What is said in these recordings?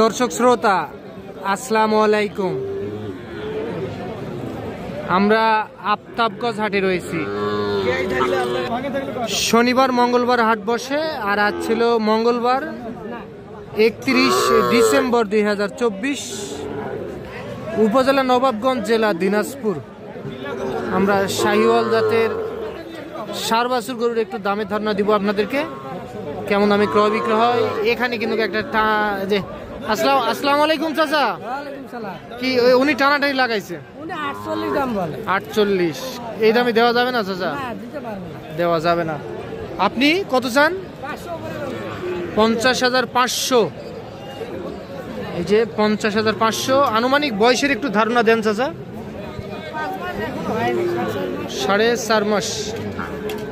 দর্শক শ্রোতা আসসালামু আলাইকুম। আমরা আফতাবগঞ্জ হাটে রয়েছি। শনিবার মঙ্গলবার হাট বসে, আর আজ ছিল মঙ্গলবার 31 ডিসেম্বর 2024, উপজেলা নবাবগঞ্জ, জেলা দিনাজপুর। আমরা শাহিওয়াল জাতের ষাঁড় বাছুর গরুর একটু দামের ধারণা দিব আপনাদেরকে, কেমন দামে ক্রয় বিক্রয় হয়। এখানে কিন্তু একটা যে আসসালামু আলাইকুম চাচা, কি উনি টানাটানি লাগাইছে 48, এই দামে দেওয়া যাবে না চাচা? দেওয়া যাবে না। আপনি কত চান? 50,500। এই যে 50,500। আনুমানিক বয়সের একটু ধারণা দেন চাচা। 4.5 মাস।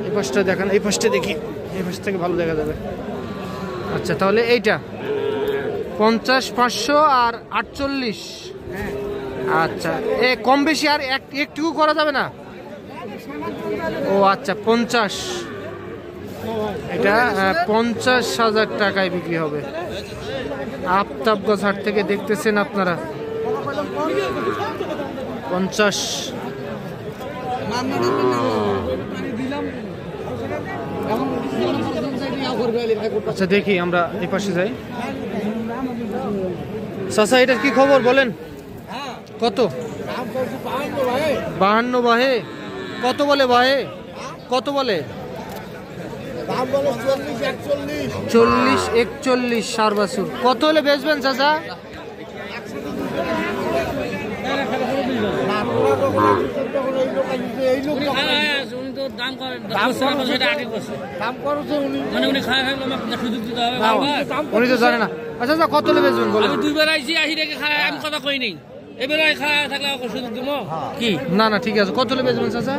এই পাশটা দেখান, এই পাশটা দেখি, এই পাশ থেকে ভালো দেখা যাবে। আচ্ছা, তাহলে এইটা 50,500 আর 48। আচ্ছা, এ কম বেশি আর একটু করা যাবে না? ও আচ্ছা, 50। এটা 50,000 টাকায় বিক্রি হবে। আফতাবগঞ্জ হাট থেকে দেখতেছেন আপনারা। 50। আচ্ছা, দেখি আমরা এই পাশে যাই। চাচা, এটার কি খবর বলেন? কত? 52 বাহে। কত বলে বাহে? কত বলে? 40, 41 ষাঁড় বাছুর। কত হলে বেচবেন চাচা? উনি তো জানে না। আচ্ছা, কত হলে বেচবেন বলেন? দুইবার আইছি, আহি রেখে খায়, আমি কথা কই নেই। এবারে খায় থাকলে সুযোগ দিব কি? না, ঠিক আছে। কত হলে বেচবেন চাচা?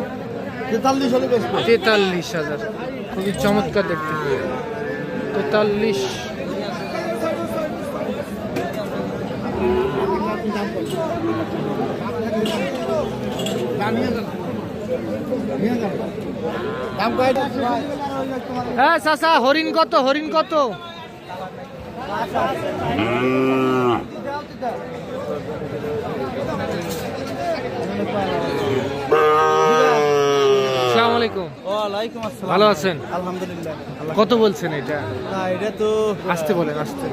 43,000। খুবই চমৎকার দেখতে। 43। হ্যাঁ চাচা, হরিণ কত? হরিণ কত? আসসালামু আলাইকুম। ওয়ালাইকুম আসসালাম। ভালো আছেন? আলহামদুলিল্লাহ। কত বলছেন এটা? না, এটা তো আসতে বলেন, আসতে।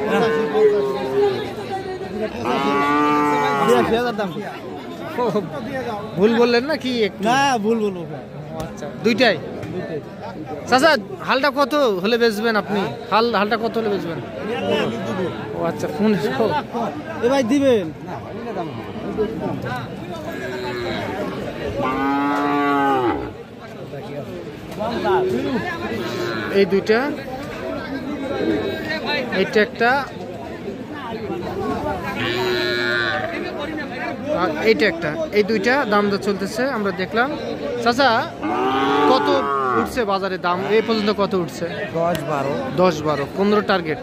82,000 দাম। ভুল বললেন না কি? না, ভুল বলবো। আচ্ছা, দুইটাই। চাচা, হালটা কত হলে বেচবেন আপনি? হালটা কত হলে বেচবেন? ও আচ্ছা, ফোন এ ভাই দিবেন। এই দুইটা, এইটা একটা, আর এইটা একটা। এই দুইটা দাম দর চলতেছে, আমরা দেখলাম। চাচা, কত উঠছে বাজারে দাম এই পর্যন্ত? কত উঠছে? 10, 12, 15 টার্গেট।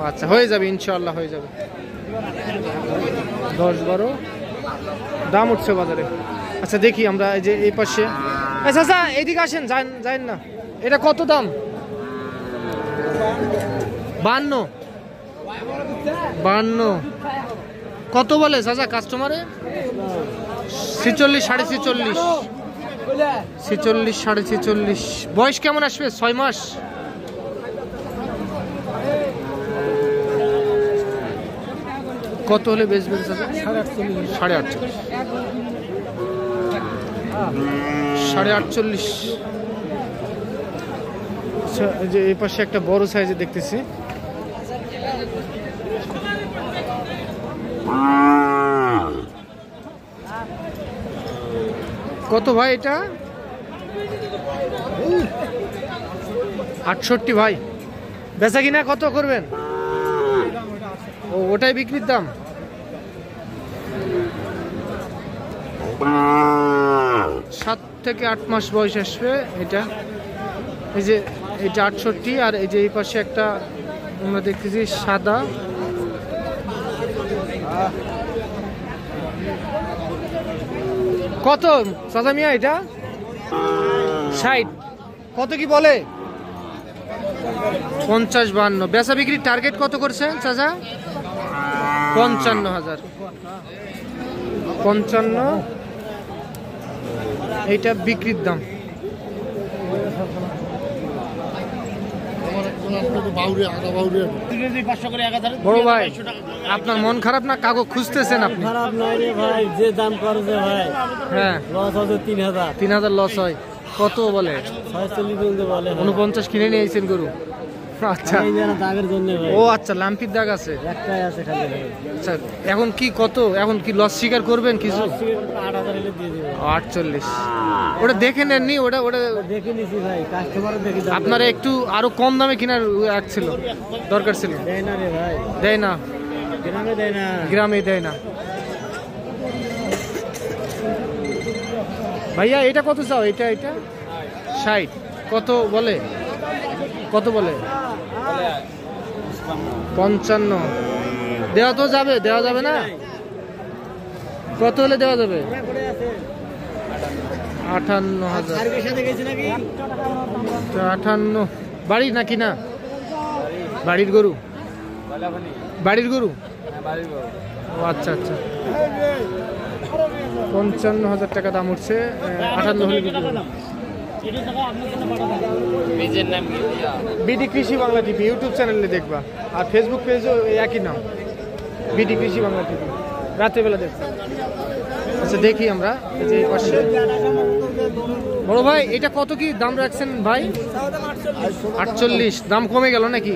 আচ্ছা, হয়ে যাবে ইনশাআল্লাহ, হয়ে যাবে। 10, 12 দাম উঠছে বাজারে। আচ্ছা, দেখি আমরা এই যে এই পাশে। চাচা, এইদিকে আসেন, যান না। এটা কত দাম? 52। কত বলে চাচা কাস্টমারে? 46, 46.5। 46, 46.5। বয়স কেমন আসবে? 6 মাস। কত হলে বেচবেন চাচা? 48.5। 48.5। আচ্ছা, এই যে এই পাশে একটা বড় সাইজে দেখতেছি। কত ভাই এটা? 68 ভাই। বেচা কিনা কত করবেন? ওটাই বিক্রির দাম। 7 থেকে 8 মাস বয়স আসবে এটা। এই যে এটা 68, আর এই যে এই পাশে একটা আমরা দেখতেছি সাদা। কত চাচা মিয়া এটা? 60। কত কি বলে? 50-52। বেচা বিক্রির টার্গেট কত করছেন চাচা? 55,000। 55 এইটা বিক্রির দাম। বড় ভাই আপনার মন খারাপ না? কাগজ খুঁজতেছেন আপনি? খারাপ নয় রে ভাই, যে দাম করছে ভাই। হ্যাঁ লস হচ্ছে 3,000। 3,000 লস হয়। কত বলে? 46 বলতে বলে। 49 কিনে নিয়েছেন গরু? আচ্ছা এই যেন দাগের জন্য ভাই। ও আচ্ছা, লাম্পির দাগ আছে। একটাই আছে খালি ভাই। আচ্ছা এখন কি কত, এখন কি লস স্বীকার করবেন কিছু? 8,000 এলে দিয়ে দেব। 48 ওটা দেখে নেননি? ওটা ওটা দেখে নিছি ভাই, কাস্টমারও দেখি দাম। আপনারা একটু আরো কম দামে কেনার এক ছিল, দরকার ছিল। দেয় না রে ভাই, দেয় না, গ্রামে দেয় না। গ্রামে দেয় না। ভাইয়া এটা কত চাও? এটা 60। কত বলে? কত বলে? 55 দেওয়া তো যাবে? দেওয়া যাবে না? কত হলে দেওয়া যাবে? 58,000। সার্ভিসের সাথে গেছে নাকি? 58 বাড়ি নাকি না? বাড়ির গরু? বাড়ির গরু? ও আচ্ছা আচ্ছা। 55,000 টাকা দাম উঠছে। 58 হলে বিক্রি হবে। বিডি কৃষি বাংলা টিভি ইউটিউব চ্যানেলে দেখবা, আর ফেসবুক পেজও একই নাম, বিডি কৃষি বাংলা টিভি। রাতের বেলা দেখবা। আচ্ছা দেখি আমরা এই যে পাশে। বড় ভাই এটা কত কি দাম রাখছেন ভাই? 48। দাম কমে গেল নাকি?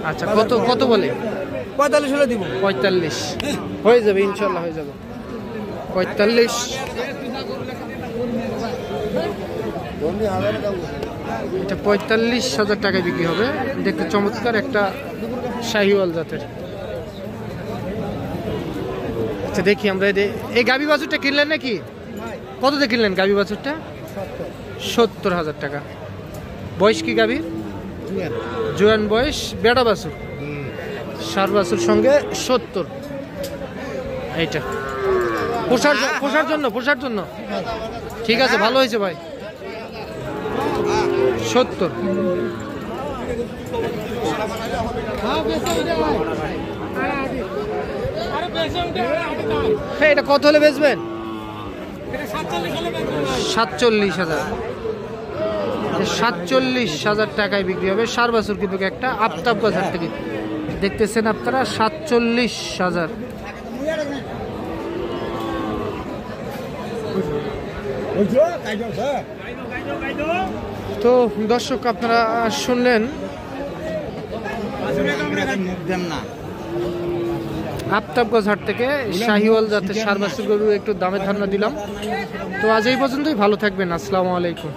আচ্ছা কত কত বলে? 45 হলে দিব। 45 হয়ে যাবে, ইনশাল্লাহ হয়ে যাবে। 45। এটা 45,000 টাকায় বিক্রি হবে। দেখতে চমৎকার একটা শাহিওয়াল জাতের। আচ্ছা দেখি আমরা এই গাভী বাছুরটা কিনলেন নাকি? কত দিয়ে কিনলেন গাভী বাছুরটা? 70,000 টাকা। বয়স কি গাভীর? জোয়ান বয়স, বেড়া বাছুর, ষাঁড় বাছুর সঙ্গে 70। এইটা পোষার জন্য ঠিক আছে, ভালো হয়েছে ভাই। 70। হ্যাঁ এটা কত হলে বেচবেন? 47,000। 47,000 টাকায় বিক্রি হবে। ষাঁড় বাছুর কিন্তু একটা আফতাবগঞ্জ হাট থেকে দেখতেছেন আপনারা। 47,000। তো দর্শক আপনারা শুনলেন আফতাবগঞ্জ হাট থেকে শাহিওয়াল জাতের ষাঁড় বাছুর গরু একটু দামের ধারণা দিলাম। তো আজ এই পর্যন্তই, ভালো থাকবেন। আসসালামু আলাইকুম।